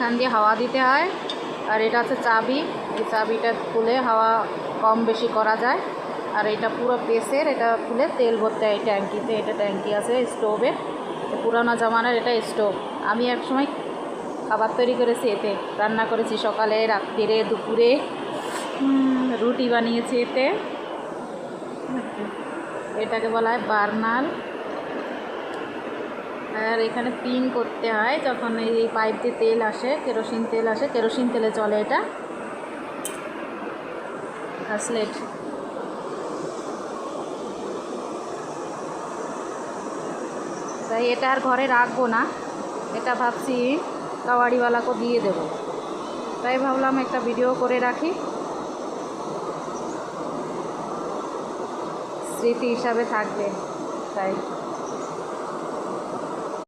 এখান দিয়ে হাওয়া দিতে হয়। আর এটা হচ্ছে চাবি, এই চাবিটা খুলে হাওয়া কম বেশি করা যায়। আর এটা পুরো পেসের, এটা খুলে তেল ভরতে হয় ট্যাঙ্কিতে। এটা ট্যাঙ্কি আছে স্টোভের, পুরানো জামানার এটা স্টোভ। আমি এক সময় খাবার তৈরি করেছি, এতে রান্না করেছি সকালে, রাত্রিরে, দুপুরে, রুটি বানিয়েছি এতে। এটাকে বলা হয় বার্নার। আর এখানে পিন করতে হয় যখন এই পাইপ দিয়ে তেল আসে, কেরোসিন তেল আসে, কেরোসিন তেলে চলে এটা ঘাসলেট। তাই এটা আর ঘরে রাখবো না, এটা ভাবছি কাওয়াড়িওয়ালাকে দিয়ে দেব। তাই ভাবলাম একটা ভিডিও করে রাখি, স্মৃতি হিসাবে থাকবে। তাই